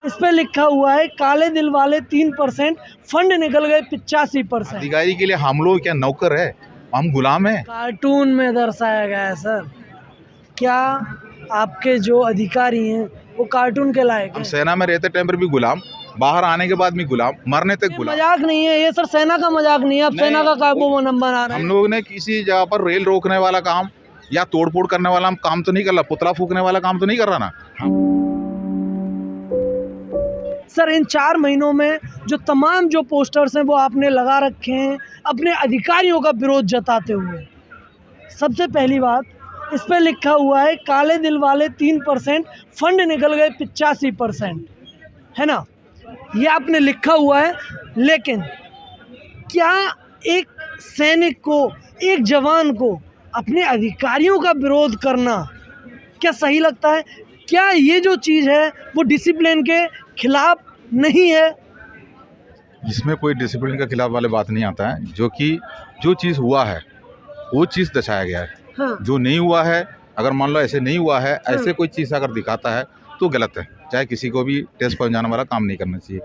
इस पे लिखा हुआ है काले दिल वाले 3%, फंड निकल गए 85%। अधिकारी के लिए हम लोग क्या नौकर है, हम गुलाम हैं। कार्टून में दर्शाया गया है सर। क्या आपके जो अधिकारी हैं वो कार्टून के लायक हम हैं? सेना में रहते टाइम पर भी गुलाम, बाहर आने के बाद भी गुलाम, मरने तक ये गुलाम। मजाक नहीं है ये सर, सेना का मजाक नहीं है। अब सेना का काबू वो नंबर आ रहा है। हम लोग ने किसी जगह पर रेल रोकने वाला काम या तोड़फोड़ करने वाला काम तो नहीं कर रहा, पुतला फूकने वाला काम तो नहीं कर रहा ना। सर इन 4 महीनों में जो तमाम जो पोस्टर्स हैं वो आपने लगा रखे हैं अपने अधिकारियों का विरोध जताते हुए। सबसे पहली बात, इस पे लिखा हुआ है काले दिल वाले 3%, फंड निकल गए 85%, है ना? ये आपने लिखा हुआ है, लेकिन क्या एक सैनिक को, एक जवान को अपने अधिकारियों का विरोध करना क्या सही लगता है? क्या ये जो चीज़ है वो डिसिप्लिन के खिलाफ नहीं है? इसमें कोई डिसिप्लिन के खिलाफ वाले बात नहीं आता है, जो कि जो चीज़ हुआ है वो चीज़ दर्शाया गया है। हाँ। जो नहीं हुआ है, अगर मान लो ऐसे नहीं हुआ है, ऐसे कोई चीज़ अगर दिखाता है तो गलत है। चाहे किसी को भी ठेस पहुंचाने वाला काम नहीं करना चाहिए।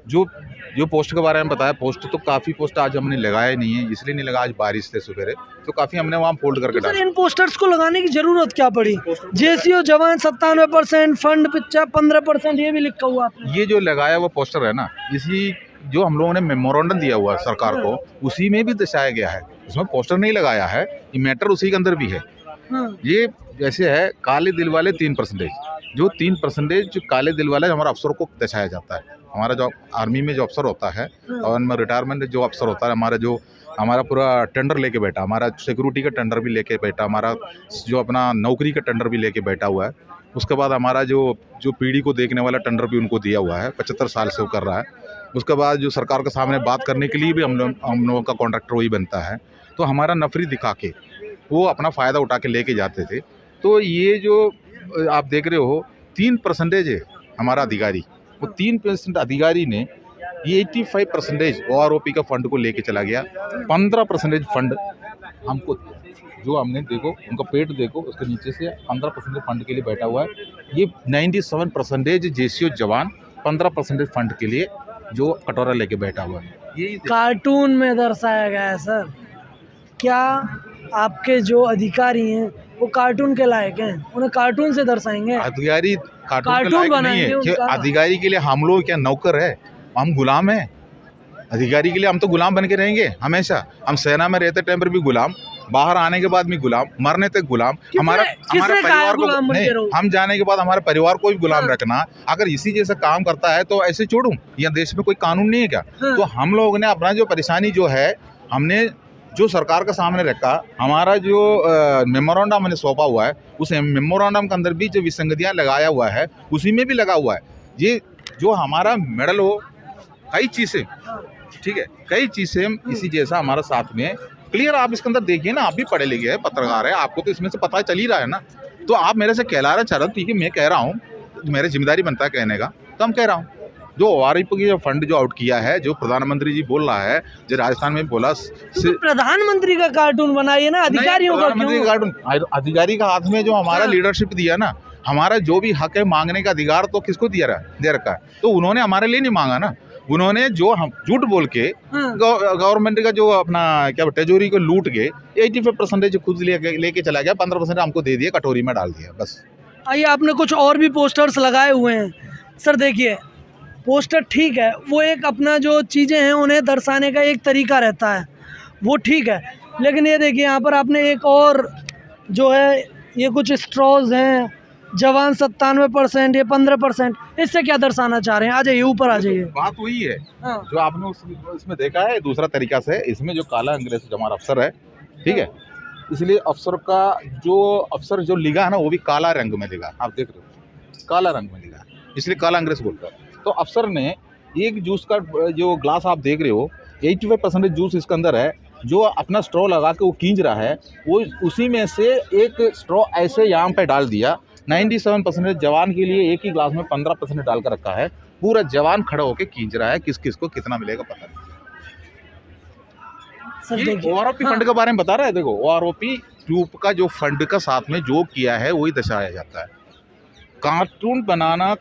जो पोस्ट के बारे में बताया, पोस्ट तो काफ़ी पोस्ट आज हमने लगाए नहीं है, इसलिए नहीं लगा, आज बारिश थे सवेरे तो काफ़ी हमने वहाँ फोल्ड करके तो सर डाला। इन पोस्टर्स को लगाने की जरूरत क्या पड़ी? जेसीओ जवान 97%, फंड 15%, ये भी लिखा हुआ आपने। ये जो लगाया हुआ पोस्टर है ना, इसी जो हम लोगों ने मेमोरेंडम दिया हुआ है सरकार को, उसी में भी दर्शाया गया है। इसमें पोस्टर नहीं लगाया है, ये मैटर उसी के अंदर भी है। हाँ। ये जैसे है काले दिल वाले 3%, जो 3% जो काले दिल वाले हमारे अफसरों को दर्शाया जाता है। हमारा जो आर्मी में जो अफसर होता है और उनमें रिटायरमेंट जो अफसर होता है, हमारा पूरा टेंडर लेके बैठा, हमारा सिक्योरिटी का टेंडर भी लेके बैठा, हमारा जो अपना नौकरी का टेंडर भी लेके बैठा हुआ है। उसके बाद हमारा जो पीढ़ी को देखने वाला टेंडर भी उनको दिया हुआ है, 75 साल से वो कर रहा है। उसके बाद जो सरकार के सामने बात करने के लिए भी हम लोगों का कॉन्ट्रैक्टर वही बनता है। तो हमारा नफरी दिखा के वो अपना फ़ायदा उठा के लेके जाते थे। तो ये जो आप देख रहे हो 3% है हमारा अधिकारी, वो 3% अधिकारी ने ये 85% OROP का फंड को लेके चला गया। 15% फंड हमको, जो हमने देखो उनका पेट देखो, उसके नीचे से 15% फंड के लिए बैठा हुआ है। ये 97% जेसीओ जवान 15% फंड के लिए जो कटोरा लेके बैठा हुआ है। ये कार्टून में दर्शाया गया है सर। क्या आपके जो अधिकारी हैं वो कार्टून के लायक हैं? उन्हें कार्टून से दर्शाएंगे? अधिकारी कार्टून के कार्टून लायक नहीं बनाएंगे है कि उनका। अधिकारी के लिए हम लोग क्या नौकर है, हम गुलाम हैं। अधिकारी के लिए हम तो गुलाम बन के रहेंगे हमेशा। हम सेना में रहते टाइम पर भी गुलाम, बाहर आने के बाद भी गुलाम, मरने तक गुलाम। हमारे परिवार को नहीं, हम जाने के बाद हमारे परिवार को भी गुलाम रखना। अगर इसी जैसा काम करता है तो ऐसे छोड़ूं? या देश में कोई कानून नहीं है क्या? तो हम लोगों ने अपना जो परेशानी जो है, हमने जो सरकार के सामने रखा, हमारा जो मेमोरेंडम हमने सौंपा हुआ है, उस मेमोरेंडम के अंदर भी जो विसंगतियाँ लगाया हुआ है उसी में भी लगा हुआ है। ये जो हमारा मेडल हो, कई चीज़ें, ठीक है, कई चीज़ें इसी जैसा हमारा साथ में क्लियर। आप इसके अंदर देखिए ना, आप भी पढ़े लिखे हैं, पत्रकार है, आपको तो इसमें से पता चल ही रहा है ना। तो आप मेरे से कहला रहे चलो ठीक है, मैं कह रहा हूँ, मेरी जिम्मेदारी बनता है कहने का, तो हम कह रहा हूँ। जो OROP की जो फंड जो आउट किया है, जो प्रधानमंत्री जी बोल रहा है, जो राजस्थान में बोला, तो प्रधानमंत्री का कार्टून बनाइए ना, अधिकारियों का क्यों? कार्टून अधिकारी का हाथ में जो हमारा लीडरशिप दिया ना, हमारा जो भी हक है मांगने का अधिकार तो किसको दे रखा है? तो उन्होंने हमारे लिए नहीं मांगा ना। उन्होंने जो हम झूठ बोल के गवर्नमेंट का जो अपना क्या तिजोरी को लूट के 85% खुद लेके चला गया, 15% हमको दे दिया, कटोरी में डाल दिया, बस। आइए, आपने कुछ और भी पोस्टर्स लगाए हुए हैं सर। देखिए, पोस्टर ठीक है, वो एक अपना जो चीज़ें हैं उन्हें दर्शाने का एक तरीका रहता है, वो ठीक है। लेकिन ये देखिए यहाँ पर आपने एक और जो है, ये कुछ स्ट्रॉज हैं, जवान 97%, ये 15%, इससे क्या दर्शाना चाह रहे हैं? आ जाइए, ऊपर आ जाइए। बात वही है जो आपने उसमें देखा है दूसरा तरीका से। इसमें जो काला अंग्रेज हमारा अफसर है, ठीक है, इसलिए अफसर जो लिखा है ना, वो भी काला रंग में लिखा, आप देख रहे हो, काला रंग में लिखा, इसलिए काला अंग्रेज बोलता है। तो अफसर ने एक जूस का जो ग्लास आप देख रहे हो, 85% जूस इसके अंदर है, जो अपना स्ट्रॉ लगा के वो खींच रहा है, वो उसी में से एक स्ट्रॉ ऐसे यहाँ पे डाल दिया। 97% जवान के लिए एक ही ग्लास में 15% डाल कर रखा है। पूरा जवान खड़ा होकर खींच रहा है, किस किस को कितना मिलेगा पता नहीं। OROP फंड के बारे में बता रहा है। देखो, OROP ट्यूब का जो फंड का साथ में जो किया है वही दर्शाया जाता है। कार्टून बनाना,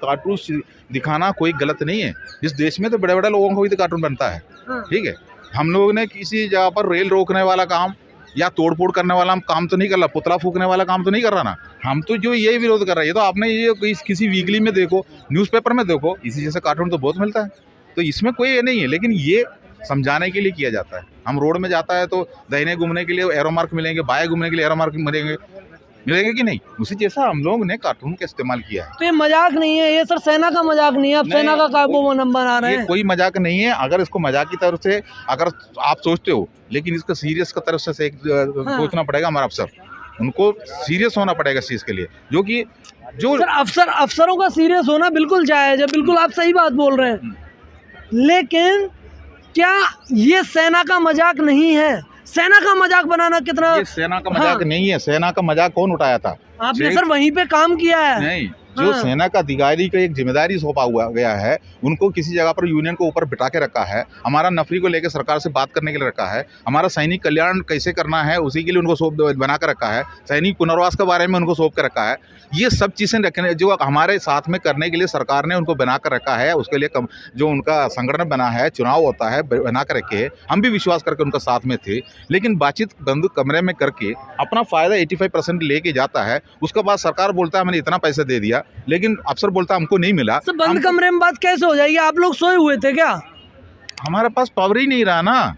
दिखाना कोई गलत नहीं है। इस देश में तो बड़े बड़े लोगों को भी तो कार्टून बनता है, ठीक है। हम लोगों ने किसी जगह पर रेल रोकने वाला काम या तोड़फोड़ करने वाला काम तो नहीं कर रहा, पुतला फूकने वाला काम तो नहीं कर रहा ना। हम तो जो ये विरोध कर रहे हैं, तो आपने ये किसी वीकली में देखो, न्यूज़पेपर में देखो, इसी जैसे कार्टून तो बहुत मिलता है, तो इसमें कोई ये नहीं है। लेकिन ये समझाने के लिए किया जाता है। हम रोड में जाता है तो दाहिने घूमने के लिए एरो मार्क मिलेंगे, बाएं घूमने के लिए एरो मार्क मिलेंगे कि नहीं, उसी जैसा हम लोग ने कार्टून का इस्तेमाल किया है। तो ये मजाक नहीं है, ये सर सेना का मजाक नहीं है, आप सेना का काबू बना रहे हैं। कोई मजाक नहीं है। अगर इसको मजाक की तरफ से अगर आप सोचते हो, लेकिन इसको सीरियस की तरफ से सोचना पड़ेगा। हमारा अफसर, उनको सीरियस होना पड़ेगा इस चीज़ के लिए, जो सर अफसरों का सीरियस होना बिल्कुल जायज़ है, बिल्कुल आप सही बात बोल रहे हैं। लेकिन क्या ये सेना का मजाक नहीं है? सेना का मजाक बनाना कितना, ये सेना का मजाक नहीं है। सेना का मजाक कौन उठाया था? आपने सर वहीं पे काम किया है। नहीं, जो सेना का अधिकारी को एक जिम्मेदारी सौंपा हुआ गया है, उनको किसी जगह पर यूनियन को ऊपर बिठा के रखा है, हमारा नफरी को लेकर सरकार से बात करने के लिए रखा है, हमारा सैनिक कल्याण कैसे करना है उसी के लिए उनको सौंप बना कर रखा है, सैनिक पुनर्वास के बारे में उनको सौंप कर रखा है। ये सब चीज़ें रखने जो हमारे साथ में करने के लिए सरकार ने उनको बना कर रखा है। उसके लिए जो उनका संगठन बना है, चुनाव होता है, बना कर रखे, हम भी विश्वास करके उनका साथ में थे। लेकिन बातचीत बंद कमरे में करके अपना फ़ायदा 85% लेके जाता है। उसके बाद सरकार बोलता है मैंने इतना पैसा दे दिया, लेकिन अफसर बोलता है हमको नहीं मिला। सब बंद कमरे में बात कैसे हो जाएगी? आप लोग सोए हुए थे क्या? हमारे पास पावर ही नहीं रहा ना,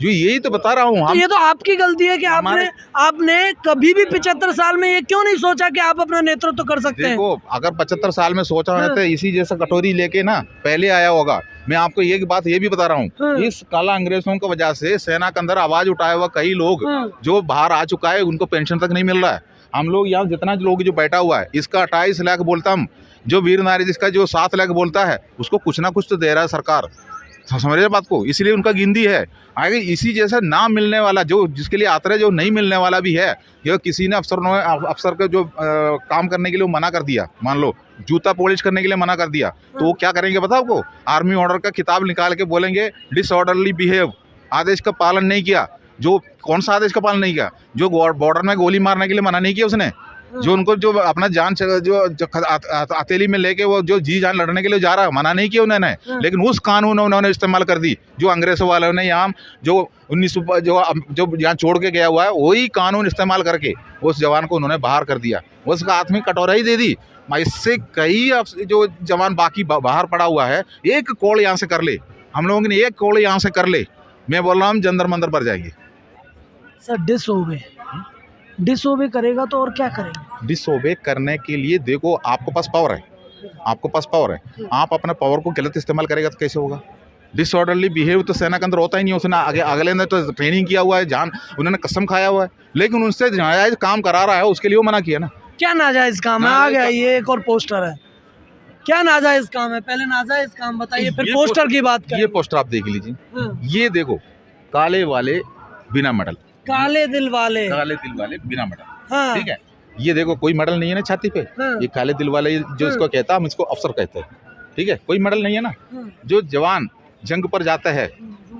जो यही तो बता रहा हूँ। तो ये तो आपकी गलती है कि आपने कभी भी 75 साल में ये क्यों नहीं सोचा कि आप अपना नेतृत्व कर सकते हैं? देखो, अगर 75 साल में सोचा होता तो इसी जैसा कटोरी लेके ना पहले आया होगा। मैं आपको ये बात ये भी बता रहा हूँ, इस काला अंग्रेजों की वजह से सेना के अंदर आवाज उठाया हुआ कई लोग जो बाहर आ चुका है, उनको पेंशन तक नहीं मिल रहा है। हम लोग यहाँ जितना लोग जो बैठा हुआ है, इसका 28 लाख बोलता हम, जो वीर नारी जिसका जो 7 लाख बोलता है, उसको कुछ ना कुछ तो दे रहा है सरकार। समझ रहे बात को, इसलिए उनका गिनती है। आगे इसी जैसा ना मिलने वाला जो जिसके लिए आतरे जो नहीं मिलने वाला भी है, ये किसी ने अफसर को जो काम करने के लिए मना कर दिया, मान लो जूता पॉलिश करने के लिए मना कर दिया, तो वो क्या करेंगे बताओ आपको? आर्मी ऑर्डर का किताब निकाल के बोलेंगे डिसऑर्डरली बिहेव, आदेश का पालन नहीं किया। जो कौन सा आदेश का पालन नहीं किया? जो बॉर्डर में गोली मारने के लिए मना नहीं किया उसने, जो उनको जो अपना जान जो हथेली में लेके वो जो जी जान लड़ने के लिए जा रहा है, मना नहीं किया उन्होंने। लेकिन उस कानून उन्होंने इस्तेमाल कर दी जो अंग्रेजों वालों ने यहाँ जो 19 जो यहाँ छोड़ के गया हुआ है, वही कानून इस्तेमाल करके उस जवान को उन्होंने बाहर कर दिया, उसका हाथ में कटोरा ही दे दी। इससे कई जो जवान बाकी बाहर पड़ा हुआ है, एक कॉल यहाँ से कर ले, हम लोगों ने एक कॉल यहाँ से कर ले, मैं बोल रहा हूँ जंतर मंतर पर जाएंगे। सर डिसओबे करेगा तो और क्या करेंगे? डिसओबे करने के लिए देखो, आपके पास पावर है, आप अपने पावर को गलत इस्तेमाल करेगा तो कैसे होगा? डिसऑर्डरली बिहेव तो सेना के अंदर होता ही नहीं। उसने अगले ने तो ट्रेनिंग किया हुआ है, उन्होंने कसम खाया हुआ है, लेकिन उनसे नाजायज काम करा रहा है, उसके लिए वो मना किया ना। क्या नाजायज काम है? आ गया ये एक और पोस्टर है, क्या नाजायज काम है? पहले नाजायज काम बताइए, फिर पोस्टर की बात करें। ये पोस्टर आप देख लीजिए, ये देखो, काले वाले बिना मेडल, काले दिल वाले बिना मेडल, ठीक है। ये देखो, कोई मेडल नहीं है ना छाती पे, ये काले दिल वाले जो इसको कहता है, हम इसको अफसर कहते हैं, ठीक है। कोई मेडल नहीं है ना। जो जवान जंग पर जाता है,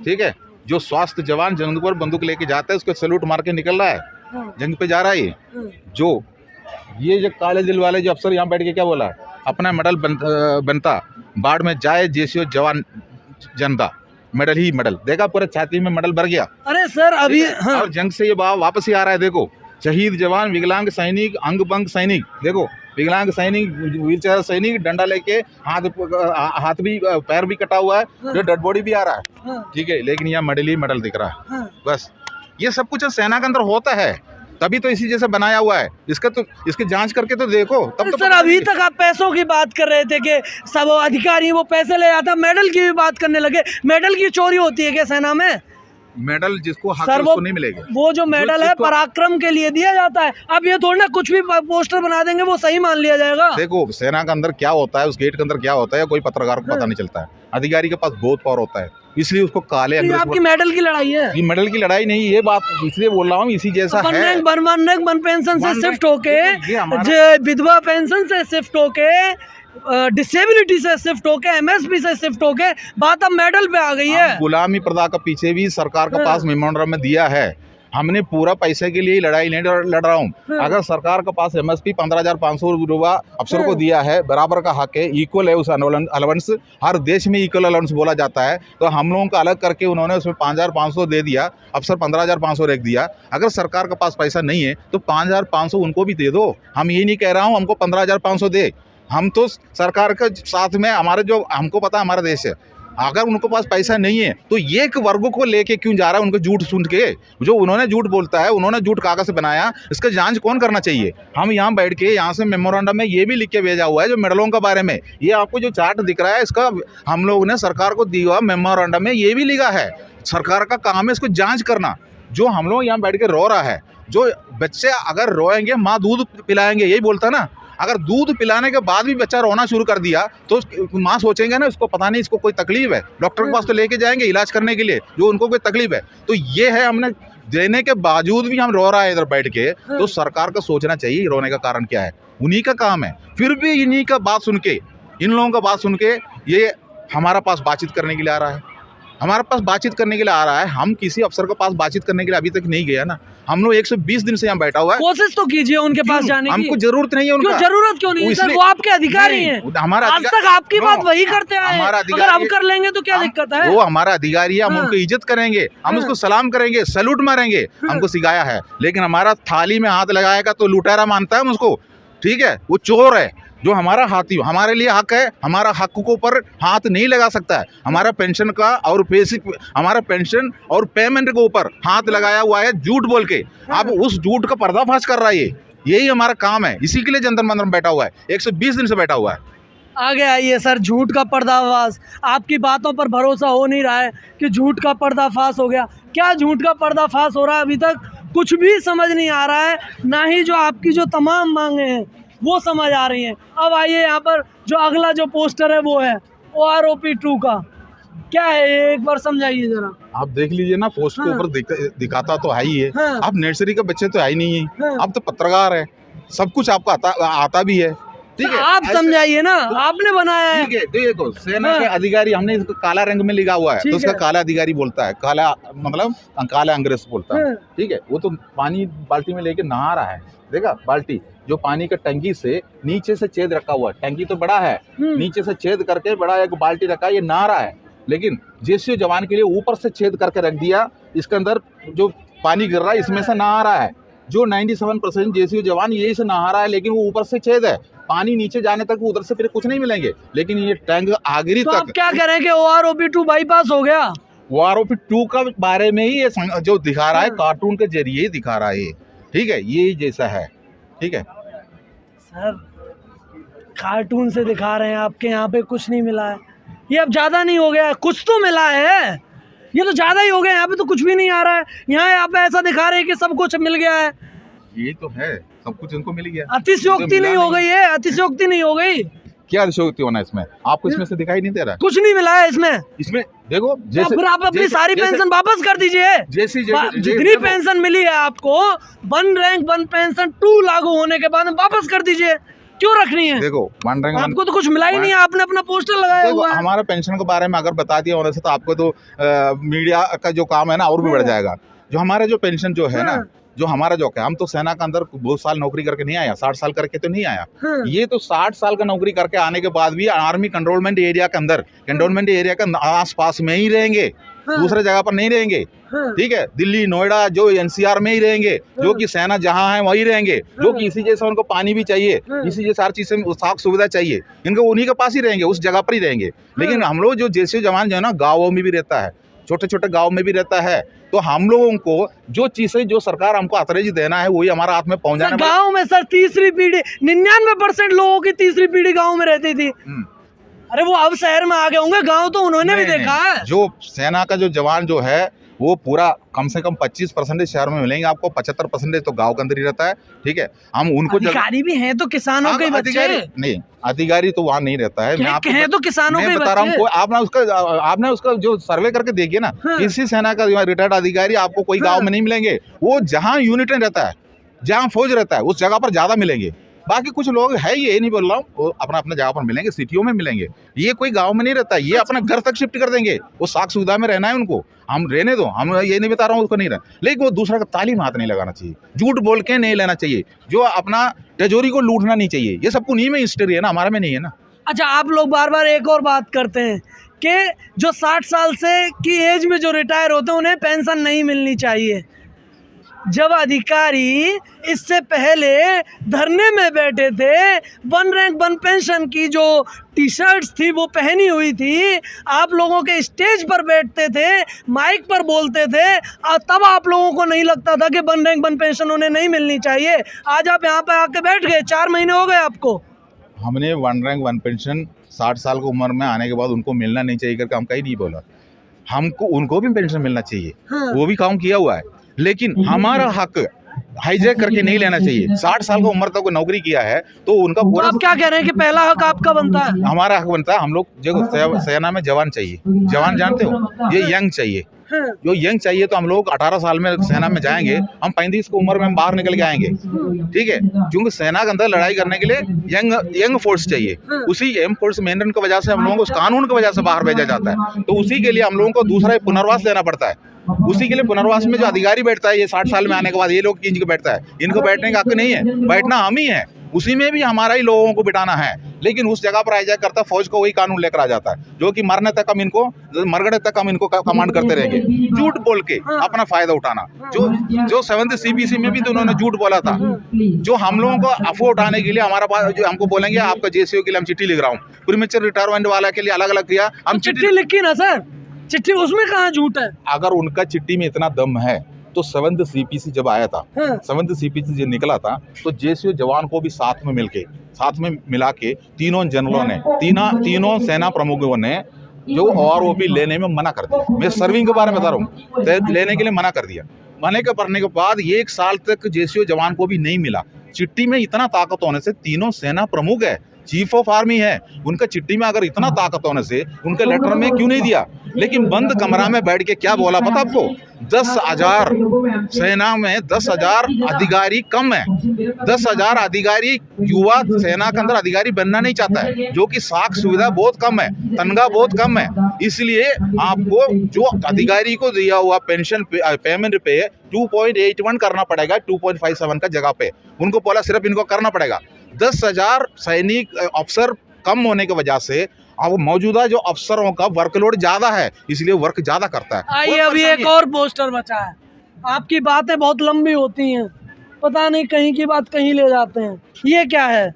ठीक है, जो स्वास्थ्य जवान जंग पर बंदूक लेके जाता है, उसको सैल्यूट मार के निकल रहा है, जंग पे जा रहा है। ये जो काले दिल वाले जो अफसर यहाँ बैठ के क्या बोला, अपना मेडल बनता बाढ़ में जाए जैसे जवान जनता, मेडल ही मेडल देखा, पूरे छाती में मेडल भर गया। अरे सर अभी और जंग से ये वापस ही आ रहा है। देखो, शहीद जवान, विकलांग सैनिक, अंग भंग सैनिक, देखो विकलांग सैनिक, व्हीलचेयर सैनिक, डंडा लेके हाथ भी पैर भी कटा हुआ है, जो डेड बॉडी भी आ रहा है, ठीक है, लेकिन यहाँ मेडल ही मेडल दिख रहा है। बस ये सब कुछ सेना के अंदर होता है, तभी तो इसी जैसे बनाया हुआ है। इसकी जांच करके तो देखो। तब तो सर अभी तक आप पैसों की बात कर रहे थे कि सब अधिकारी वो पैसे ले आता, मेडल की भी बात करने लगे। मेडल की चोरी होती है क्या सेना में? मेडल जिसको हक सर है उसको नहीं मिलेगा। वो जो मेडल है पराक्रम के लिए दिया जाता है। अब ये थोड़ी ना कुछ भी पोस्टर बना देंगे वो सही मान लिया जाएगा। देखो, सेना के अंदर क्या होता है, उस गेट के अंदर क्या होता है, कोई पत्रकार को पता नहीं चलता है। अधिकारी के पास बहुत पावर होता है, इसलिए उसको काले अंग्रेज। आपकी मेडल की लड़ाई है? ये मेडल की लड़ाई नहीं, ये बात इसलिए बोल रहा हूँ, इसी जैसा है। वन पेंशन से शिफ्ट होके, विधवा पेंशन से शिफ्ट होके, डिसेबिलिटी से शिफ्ट होके, एमएसपी से शिफ्ट होके, बात अब मेडल पे आ गई है। गुलामी प्रथा का पीछे भी सरकार के पास मेमोरेंडम में दिया है। हमने पूरा पैसे के लिए ही लड़ाई नहीं लड़ रहा हूँ। अगर सरकार के पास MSP 15,500 रुपया अफसर को दिया है, बराबर का हक है, इक्वल है उस अलाउंस, हर देश में इक्वल अलाउंस बोला जाता है, तो हम लोगों को अलग करके उन्होंने उसमें 5,500 दे दिया, अफसर 15,500 रख दिया। अगर सरकार के पास पैसा नहीं है तो 5,500 उनको भी दे दो। हम ये नहीं कह रहा हूँ हमको 15,500 दे, हम तो सरकार के साथ में हमारे जो हमको पता है हमारा देश है। अगर उनको पास पैसा नहीं है तो ये एक वर्ग को लेके क्यों जा रहा है, उनको झूठ सुन के, जो उन्होंने झूठ बोलता है, उन्होंने झूठ कागज से बनाया, इसका जांच कौन करना चाहिए? हम यहाँ बैठ के यहाँ से मेमोरेंडम में ये भी लिख के भेजा हुआ है जो मेडलों के बारे में, ये आपको जो चार्ट दिख रहा है इसका हम लोगों ने सरकार को दिया हुआ मेमोरेंडम में ये भी लिखा है। सरकार का काम है इसको जाँच करना। जो हम लोग यहाँ बैठ के रो रहा है, जो बच्चे अगर रोएंगे माँ दूध पिलाएंगे, यही बोलता है ना। अगर दूध पिलाने के बाद भी बच्चा रोना शुरू कर दिया तो माँ सोचेंगे ना इसको पता नहीं, इसको कोई तकलीफ है, डॉक्टर के पास तो लेके जाएंगे इलाज करने के लिए, जो उनको कोई तकलीफ है। तो ये है, हमने देने के बावजूद भी हम रो रहा है इधर बैठ के, तो सरकार को सोचना चाहिए रोने का कारण क्या है, उन्हीं का काम है। फिर भी इन्हीं का बात सुन के, इन लोगों का बात सुन के ये हमारा पास बातचीत करने के लिए आ रहा है, हमारे पास बातचीत करने के लिए आ रहा है। हम किसी अफसर के पास बातचीत करने के लिए अभी तक नहीं गया ना। हम लोग 120 दिन से यहाँ बैठा हुआ है। कोशिश तो कीजिए उनके पास जाने की। हमको जरूरत नहीं है उनका। क्यों जरूरत क्यों नहीं है सर? वो आपके अधिकारी हैं। हमारा आज तक आपकी बात वही करते आए हैं। अगर हम कर लेंगे तो क्या दिक्कत है? वो हमारा अधिकारी है, हम उनको इज्जत करेंगे, हम उसको सलाम करेंगे, सैल्यूट मारेंगे, हमको सिखाया है। लेकिन हमारा थाली में हाथ लगाएगा तो लुटेरा मानता है हम उसको, ठीक है? वो चोर है। जो हमारा हाथी हमारे लिए हक है, हमारा हक को ऊपर हाथ नहीं लगा सकता है। हमारा पेंशन का और बेसिक हमारा पेंशन और पेमेंट के ऊपर हाथ लगाया हुआ है झूठ बोल के। अब उस झूठ का पर्दाफाश कर रहा है यही हमारा काम है। इसी के लिए जंतर मंतर में बैठा हुआ है, 120 दिन से बैठा हुआ है। आगे आइए सर। झूठ का पर्दाफाश, आपकी बातों पर भरोसा हो नहीं रहा है कि झूठ का पर्दाफाश हो गया। क्या झूठ का पर्दाफाश हो रहा है? अभी तक कुछ भी समझ नहीं आ रहा है, ना ही जो आपकी जो तमाम मांगे हैं वो समझ आ रही हैं। अब आइए यहाँ पर जो अगला जो पोस्टर है वो है OROP 2 का, क्या है ये एक बार समझाइए जरा। आप देख लीजिए ना, पोस्ट के ऊपर दिखाता तो है ही है। आप नर्सरी के बच्चे तो है ही नहीं है, आप तो पत्रकार है, सब कुछ आपको आता भी है, ठीक है? आप समझाइए ना, आपने बनाया है। ठीक है, देखो सेना के अधिकारी, हमने इसको काला रंग में लिखा हुआ है तो उसका काला अधिकारी बोलता है, काला मतलब काला अंग्रेज बोलता है, ठीक है? वो तो पानी बाल्टी में लेके नहा रहा है, देखा बाल्टी जो पानी का टंकी से नीचे से छेद रखा हुआ है, टंकी तो बड़ा है, नीचे से छेद करके बड़ा एक बाल्टी रखा है, ये नहा रहा है। लेकिन जेसीओ जवान के लिए ऊपर से छेद करके रख दिया, इसके अंदर जो पानी गिर रहा है इसमें से नहा रहा है। जो 97% जेसीओ जवान यही से नहा रहा है, लेकिन वो ऊपर से छेद है, पानी नीचे जाने तक उधर से फिर कुछ नहीं मिलेंगे, लेकिन ये टैंक आखिरी तो तक। आप क्या करें कि OROP 2 बाईपास हो गया? OROP 2 का बारे में ही ये जो दिखा रहा है, कार्टून के जरिए ही दिखा रहा है, ठीक है? ये जैसा है, ठीक है सर। कार्टून से दिखा रहे हैं, आपके यहाँ पे कुछ नहीं मिला है, ये अब ज़्यादा नहीं हो गया? कुछ तो मिला है, ये तो ज़्यादा ही हो गया। यहाँ पे तो कुछ भी नहीं आ रहा है, यहाँ पे ऐसा दिखा रहे हैं कि सब कुछ मिल गया है। ये तो है, सब कुछ इनको मिल गया। अतिशयोक्ति नहीं हो गई है? अतिशयोक्ति नहीं हो गई? क्या अतिशयोक्ति होना इसमें? आपको इसमें से दिखाई नहीं दे रहा? कुछ नहीं मिला है इसमें देखो जैसे फिर आप अपनी सारी पेंशन वापस कर दीजिए। जितनी पेंशन मिली है आपको, 1 रैंक 1 पेंशन 2 लागू होने के बाद वापस कर दीजिए। क्यों रखनी है? देखो 1 रैंक आपको तो कुछ मिला ही नहीं, आपने अपना पोस्टर लगाया हुआ है। हमारा पेंशन के बारे में अगर बता दिया होने से तो आपको तो मीडिया का जो काम है ना और भी बढ़ जाएगा। जो हमारा जो पेंशन जो है ना, जो हमारा जो है, हम तो सेना के अंदर बहुत साल नौकरी करके नहीं आया, 60 साल करके तो नहीं आया। ये तो 60 साल का नौकरी करके आने के बाद भी आर्मी कंट्रोलमेंट एरिया के अंदर, कंट्रोलमेंट एरिया के आस पास में ही रहेंगे, दूसरे जगह पर नहीं रहेंगे, ठीक है? दिल्ली नोएडा जो NCR में ही रहेंगे, जो कि सेना जहाँ है वही रहेंगे, जो कि इसी जैसा उनको पानी भी चाहिए, इसी जैसे हर चीज से साख सुविधा चाहिए, इनको उन्हीं के पास ही रहेंगे, उस जगह पर ही रहेंगे। लेकिन हम लोग जो जैसे जवान जो है ना, गाँवों में भी रहता है, छोटे छोटे गांव में भी रहता है, तो हम लोगों को जो चीजें जो सरकार हमको अतरेज देना है वही हमारा हाथ में पहुंचाना। गांव में सर तीसरी पीढ़ी, 99% लोगों की तीसरी पीढ़ी गांव में रहती थी। अरे वो अब शहर में आ गए होंगे, गांव तो उन्होंने भी देखा है। जो सेना का जो जवान जो है वो पूरा कम से कम 25% शहर में मिलेंगे आपको, 75% तो गांव के अंदर ही रहता है, ठीक है? हम उनको अधिकारी भी हैं तो किसानों के बच्चे नहीं, अधिकारी तो वहाँ नहीं रहता है। मैं तो किसानों के बता रहा हूँ, आपने उसका जो सर्वे करके देखिए ना, किसी सेना का रिटायर्ड अधिकारी आपको कोई गाँव में नहीं मिलेंगे। वो जहाँ यूनिट रहता है, जहाँ फौज रहता है, उस जगह पर ज्यादा मिलेंगे। बाकी कुछ लोग है, ये नहीं बोल रहा हूँ, वो अपना अपना जगह पर मिलेंगे, सिटियों में मिलेंगे। ये कोई गांव में नहीं रहता, ये अपना घर तक शिफ्ट कर देंगे। वो साख सुविधा में रहना है उनको, हम रहने दो, हम ये नहीं बता रहा हूँ उसको नहीं रहना, लेकिन वो दूसरा का तालीम हाथ नहीं लगाना चाहिए, झूठ बोल के नहीं लेना चाहिए, जो अपना तिजोरी को लूटना नहीं चाहिए। ये सबको नहीं में हिस्ट्री है ना, हमारे में नहीं है ना। अच्छा, आप लोग बार बार एक और बात करते हैं कि जो 60 साल से की एज में जो रिटायर होते हैं उन्हें पेंशन नहीं मिलनी चाहिए। जब अधिकारी इससे पहले धरने में बैठे थे, 1 रैंक 1 पेंशन की जो टी शर्ट्स थी वो पहनी हुई थी, आप लोगों के स्टेज पर बैठते थे, माइक पर बोलते थे, और तब आप लोगों को नहीं लगता था कि 1 रैंक 1 पेंशन उन्हें नहीं मिलनी चाहिए। आज आप यहाँ पे आके बैठ गए, 4 महीने हो गए आपको। हमने 1 रैंक 1 पेंशन 60 साल की उम्र में आने के बाद उनको मिलना नहीं चाहिए करके हम कहीं नहीं बोला। हमको उनको भी पेंशन मिलना चाहिए, हाँ। वो भी काम किया हुआ है, लेकिन हमारा हक हाईजैक करके नहीं लेना चाहिए। 60 साल की उम्र तक वो नौकरी किया है तो उनका तो पूरा आप क्या कह रहे हैं कि पहला हक आपका बनता है? हमारा हक बनता है। हम लोग जो सेना में जवान चाहिए, जवान जानते हो, ये यंग चाहिए, हाँ। जो यंग चाहिए। तो हम लोग 18 साल में सेना में जाएंगे, हम 35 की उम्र में हम बाहर निकल के आएंगे, ठीक है, क्योंकि सेना के अंदर लड़ाई करने के लिए यंग फोर्स चाहिए। उसी यंग फोर्स मेंटेन की वजह से हम लोगों को उस कानून की वजह से बाहर भेजा जाता है, तो उसी के लिए हम लोगों को दूसरा पुनर्वास देना पड़ता है। उसी के लिए पुनर्वास में जो अधिकारी बैठता है, ये 60 साल में आने के बाद ये लोग खींच के बैठता है, इनको बैठने का हक नहीं है, बैठना हम ही है, उसी में भी हमारा ही लोगों को बिठाना है। लेकिन उस जगह पर हाईजैक करता फौज को वही कानून लेकर आ जाता है, जो कि मरने तक हम इनको, मरगड़े तक हम इनको कमांड करते रहेंगे, झूठ बोल के अपना फायदा उठाना। जो 7th CPC में भी तो उन्होंने झूठ बोला था, जो हम लोगों को अफवाह उठाने के लिए हमारा पास, जो हमको बोलेंगे आपका JCO के लिए हम चिट्ठी लिख रहा हूँ, प्रीमेच्योर रिटायरमेंट वाला के लिए अलग अलग किया, हम चिट्ठी लिखी ना सर, चिट्ठी उसमें कहाँ झूठ है? अगर उनका चिट्ठी में इतना दम है तो 7th CPC जब आया था, हाँ। 7th CPC जब निकला था तो JCO जवान को भी साथ में मिला के तीनों जनरलों ने, तीनों सेना प्रमुखों ने जो OROP लेने में मना कर दिया। मैं सर्विंग के बारे में बता रहा हूँ, तो लेने के लिए मना कर दिया। मना करने के बाद 1 साल तक JCO जवान को भी नहीं मिला। चिट्ठी में इतना ताकत होने से, तीनों सेना प्रमुख है, चीफ ऑफ आर्मी है, उनका चिट्ठी में अगर इतना ताकत होने से उनके लेटर में क्यों नहीं दिया? लेकिन बंद कमरा में बैठ के क्या बोला पता आपको? 10,000 सेना में 10,000 अधिकारी कम है, 10,000 अधिकारी, युवा सेना के अंदर अधिकारी बनना नहीं चाहता है, जो कि साख सुविधा बहुत कम है, तनख्वाह बहुत कम है। इसलिए आपको जो अधिकारी को दिया हुआ पेंशन पेमेंट पे 2.81 करना पड़ेगा, 2.57 का जगह पे उनको बोला सिर्फ इनको करना पड़ेगा। 10,000 सैनिक अफसर कम होने की वजह से अब मौजूदा जो अफसरों का वर्कलोड ज्यादा है, इसलिए वर्क ज्यादा करता है। आइए अभी एक और पोस्टर बचा है। आपकी बातें बहुत लंबी होती हैं, पता नहीं कहीं की बात कहीं ले जाते हैं। ये क्या है?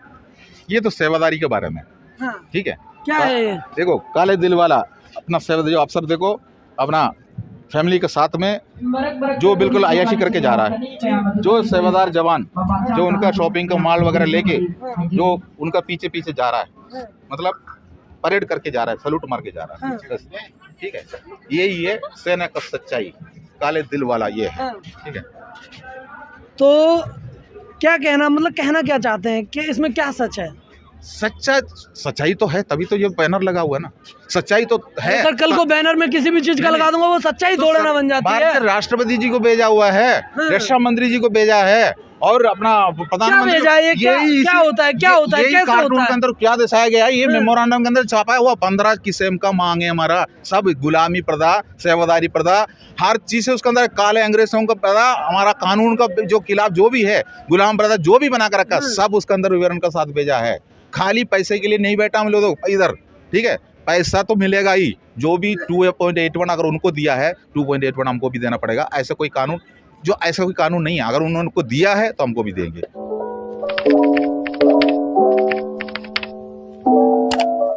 ये तो सेवादारी के बारे में, हाँ। ठीक है, क्या है ये? देखो काले दिल वाला अपना सेवा जो अफसर, देखो अपना फैमिली के साथ में जो बिल्कुल अय्याशी करके जा रहा है, जो सेवादार जवान जो उनका शॉपिंग का माल वगैरह लेके जो उनका पीछे पीछे जा रहा है, मतलब परेड करके जा रहा है, सलूट मार के जा रहा है, बस, ठीक है। यही है सेना का सच्चाई, काले दिल वाला ये है, ठीक है। तो क्या कहना, मतलब कहना क्या चाहते हैं कि इसमें क्या सच है? सच्चाई तो है, तभी तो ये बैनर लगा हुआ है ना, सच्चाई तो है। सर कल को बैनर में किसी भी चीज का लगा दूंगा, वो सच्चाई थोड़ा ना बन जाती है। भारत के राष्ट्रपति जी को भेजा हुआ है, रक्षा मंत्री जी को भेजा है, और अपना प्रधानमंत्री भेजा है। क्या होता है, क्या होता है, कैसे कार्टून होता है? के अंदर क्या दर्शाया गया है, ये मेमोरेंडम के अंदर छापा हुआ 15 किस्म का मांग है हमारा, सब गुलामी प्रथा, सेवादारी प्रथा, हर चीज से उसके अंदर काले अंग्रेजों का प्रथा, हमारा कानून का जो खिलाफ जो भी है, गुलाम प्रथा जो भी बना कर रखा, सब उसके अंदर विवरण का साथ भेजा है। खाली पैसे के लिए नहीं बैठा हम लोग इधर, ठीक है, पैसा तो मिलेगा ही, जो भी 2.81 अगर उनको दिया है 2.81 हमको भी देना पड़ेगा। ऐसा कोई कानून नहीं है, अगर उन्होंने दिया है तो हमको भी देंगे।